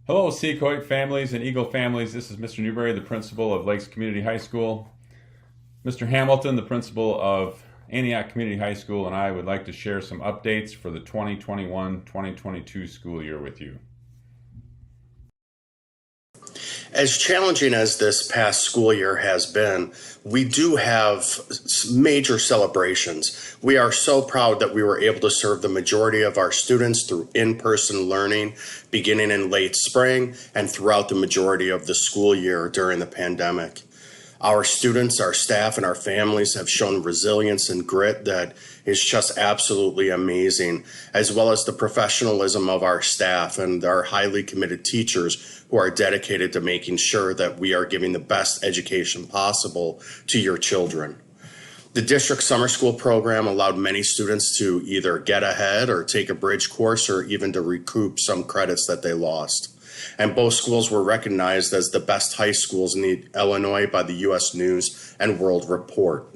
Hello, Seacoit families and Eagle families. This is Mr. Newberry, the principal of Lakes Community High School. Mr. Hamilton, the principal of Antioch Community High School, and I would like to share some updates for the 2021-2022 school year with you. As challenging as this past school year has been, we do have major celebrations. We are so proud that we were able to serve the majority of our students through in-person learning beginning in late spring and throughout the majority of the school year during the pandemic. Our students, our staff, and our families have shown resilience and grit that is just absolutely amazing, as well as the professionalism of our staff and our highly committed teachers who are dedicated to making sure that we are giving the best education possible to your children. The district summer school program allowed many students to either get ahead or take a bridge course or even to recoup some credits that they lost. And both schools were recognized as the best high schools in Illinois by the U.S. News and World Report.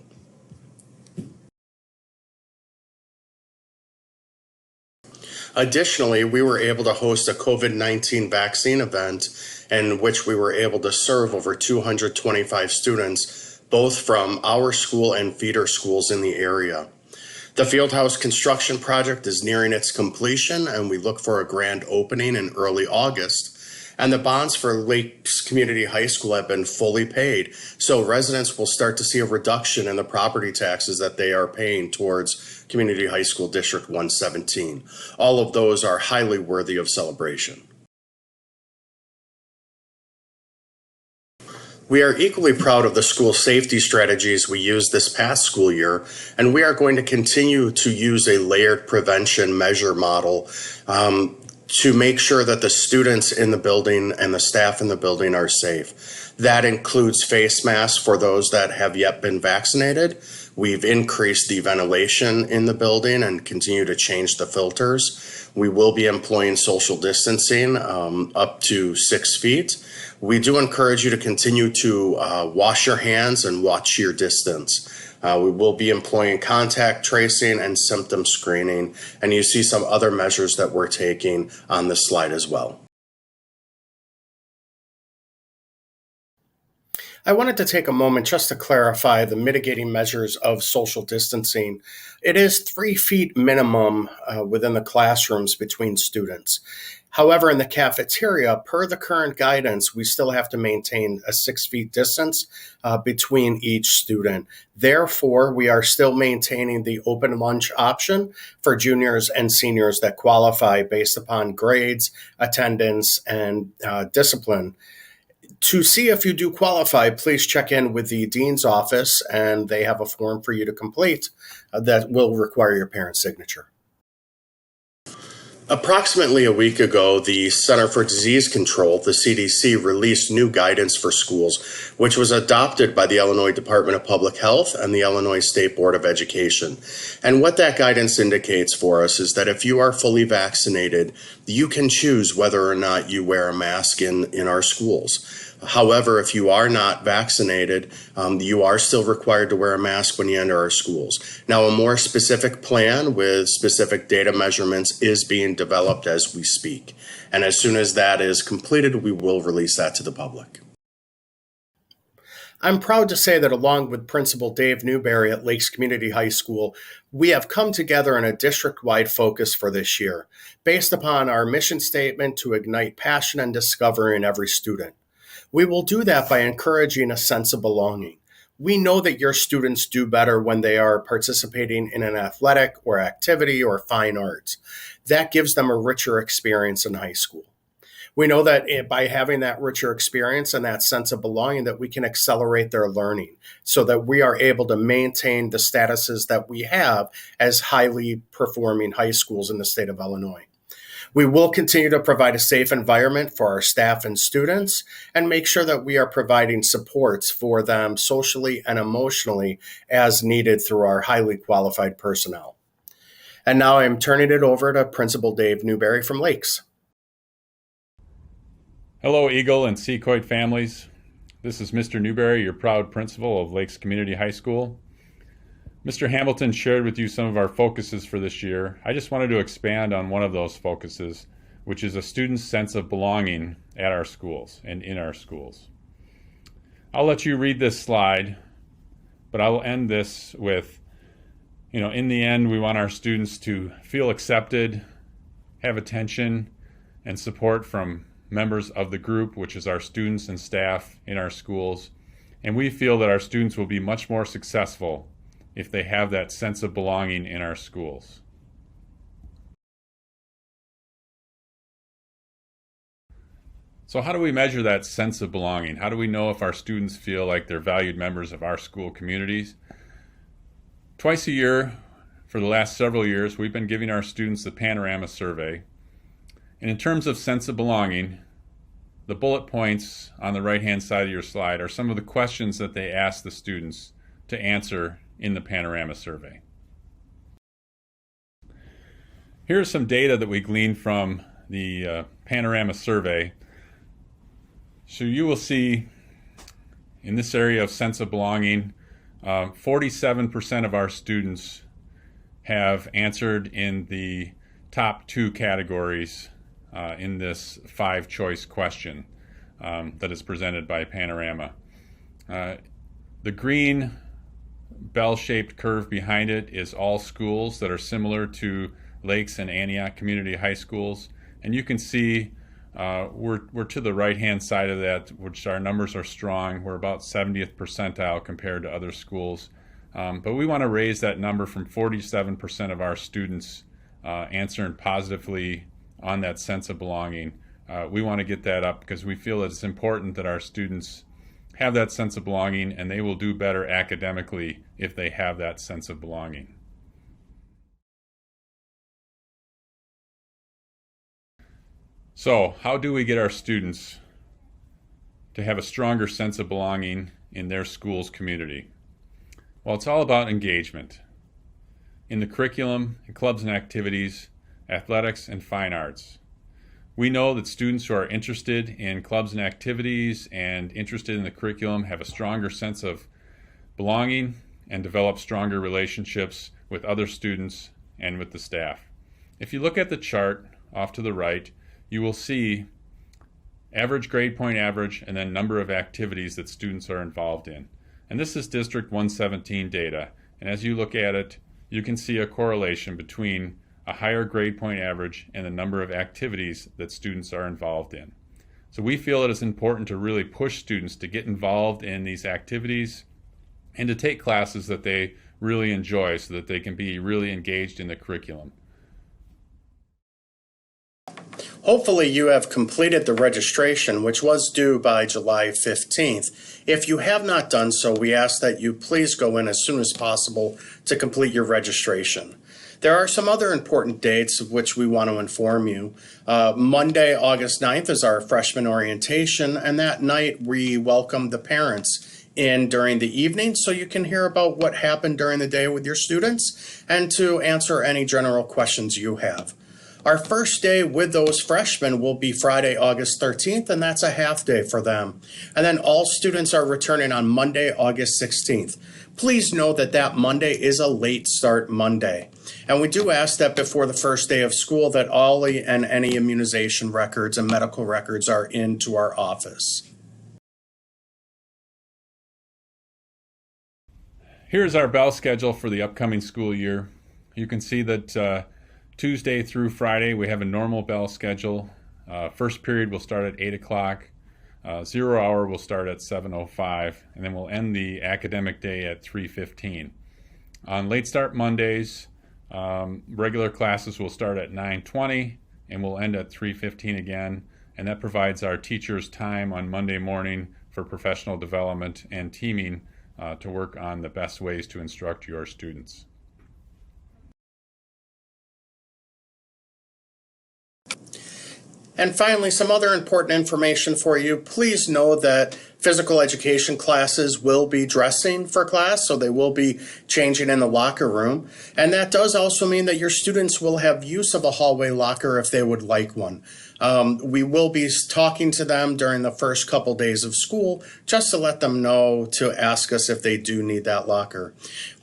Additionally, we were able to host a COVID-19 vaccine event in which we were able to serve over 225 students, both from our school and feeder schools in the area. The Fieldhouse construction project is nearing its completion, and we look for a grand opening in early August. And the bonds for Lakes Community High School have been fully paid, so residents will start to see a reduction in the property taxes that they are paying towards Community High School District 117. All of those are highly worthy of celebration. We are equally proud of the school safety strategies we used this past school year, and we are going to continue to use a layered prevention measure model to make sure that the students in the building and the staff in the building are safe. That includes face masks for those that have yet been vaccinated. We've increased the ventilation in the building and continue to change the filters. We will be employing social distancing up to 6 feet. We do encourage you to continue to wash your hands and watch your distance. We will be employing contact tracing and symptom screening, and you see some other measures that we're taking on this slide as well. I wanted to take a moment just to clarify the mitigating measures of social distancing. It is 3 feet minimum within the classrooms between students. However, in the cafeteria, per the current guidance, we still have to maintain a 6 feet distance between each student. Therefore, we are still maintaining the open lunch option for juniors and seniors that qualify based upon grades, attendance, and discipline. To see if you do qualify, please check in with the dean's office, and they have a form for you to complete that will require your parent's signature. Approximately a week ago, the Center for Disease Control, the CDC, released new guidance for schools, which was adopted by the Illinois Department of Public Health and the Illinois State Board of Education. And what that guidance indicates for us is that if you are fully vaccinated, you can choose whether or not you wear a mask in our schools. However, if you are not vaccinated, you are still required to wear a mask when you enter our schools. Now, a more specific plan with specific data measurements is being developed as we speak. And as soon as that is completed, we will release that to the public. I'm proud to say that along with Principal Dave Newberry at Lakes Community High School, we have come together in a district-wide focus for this year, based upon our mission statement to ignite passion and discovery in every student. We will do that by encouraging a sense of belonging. We know that your students do better when they are participating in an athletic or activity or fine arts. That gives them a richer experience in high school. We know that by having that richer experience and that sense of belonging, that we can accelerate their learning so that we are able to maintain the statuses that we have as highly performing high schools in the state of Illinois. We will continue to provide a safe environment for our staff and students and make sure that we are providing supports for them socially and emotionally as needed through our highly qualified personnel. And now I'm turning it over to Principal Dave Newberry from Lakes. Hello, Eagle and Seacoit families. This is Mr. Newberry, your proud principal of Lakes Community High School. Mr. Hamilton shared with you some of our focuses for this year. I just wanted to expand on one of those focuses, which is a student's sense of belonging at our schools and in our schools. I'll let you read this slide, but I will end this with, in the end, we want our students to feel accepted, have attention and support from members of the group, which is our students and staff in our schools. And we feel that our students will be much more successful if they have that sense of belonging in our schools. So how do we measure that sense of belonging? How do we know if our students feel like they're valued members of our school communities? Twice a year, for the last several years, we've been giving our students the Panorama Survey. And in terms of sense of belonging, the bullet points on the right-hand side of your slide are some of the questions that they ask the students to answer in the Panorama Survey. Here's some data that we gleaned from the Panorama Survey. So you will see in this area of sense of belonging, 47% of our students have answered in the top 2 categories in this 5-choice question that is presented by Panorama. The green bell-shaped curve behind it is all schools that are similar to Lakes and Antioch Community High Schools, and you can see we're to the right-hand side of that, which our numbers are strong. We're about 70th percentile compared to other schools, but we want to raise that number from 47% of our students answering positively on that sense of belonging. We want to get that up because we feel that it's important that our students have that sense of belonging, and they will do better academically if they have that sense of belonging. So, how do we get our students to have a stronger sense of belonging in their school's community? Well, it's all about engagement in the curriculum, in clubs and activities, athletics, and fine arts. We know that students who are interested in clubs and activities and interested in the curriculum have a stronger sense of belonging and develop stronger relationships with other students and with the staff. If you look at the chart off to the right, you will see average grade point average and then number of activities that students are involved in. And this is District 117 data. And as you look at it, you can see a correlation between a higher grade point average and the number of activities that students are involved in. So we feel it is important to really push students to get involved in these activities and to take classes that they really enjoy so that they can be really engaged in the curriculum. Hopefully you have completed the registration, which was due by July 15th. If you have not done so, we ask that you please go in as soon as possible to complete your registration. There are some other important dates of which we want to inform you. Monday, August 9th is our freshman orientation, and that night we welcome the parents in during the evening so you can hear about what happened during the day with your students and to answer any general questions you have. Our first day with those freshmen will be Friday, August 13th, and that's a half day for them. And then all students are returning on Monday, August 16th. Please know that that Monday is a late start Monday. And we do ask that before the first day of school that all and any immunization records and medical records are into our office. Here's our bell schedule for the upcoming school year. You can see that Tuesday through Friday we have a normal bell schedule. First period will start at 8 o'clock. 0 hour will start at 7:05, and then we'll end the academic day at 3:15. On late start Mondays, regular classes will start at 9:20 and we'll end at 3:15 again, and that provides our teachers time on Monday morning for professional development and teaming to work on the best ways to instruct your students. And finally, some other important information for you. Please know that physical education classes will be dressing for class, so they will be changing in the locker room. And that does also mean that your students will have use of a hallway locker if they would like one. We will be talking to them during the first couple days of school just to let them know to ask us if they do need that locker.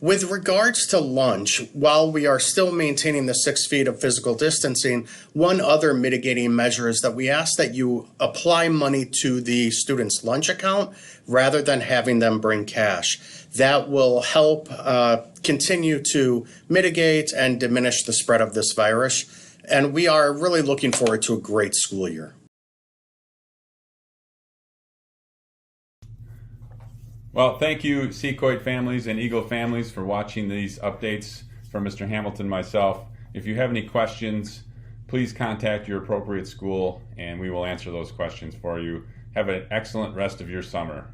With regards to lunch, while we are still maintaining the 6 feet of physical distancing, one other mitigating measure is that we ask that you apply money to the student's lunch account rather than having them bring cash. That will help continue to mitigate and diminish the spread of this virus. And we are really looking forward to a great school year. Well, thank you, Secoit families and Eagle families, for watching these updates from Mr. Hamilton and myself. If you have any questions, please contact your appropriate school and we will answer those questions for you. Have an excellent rest of your summer.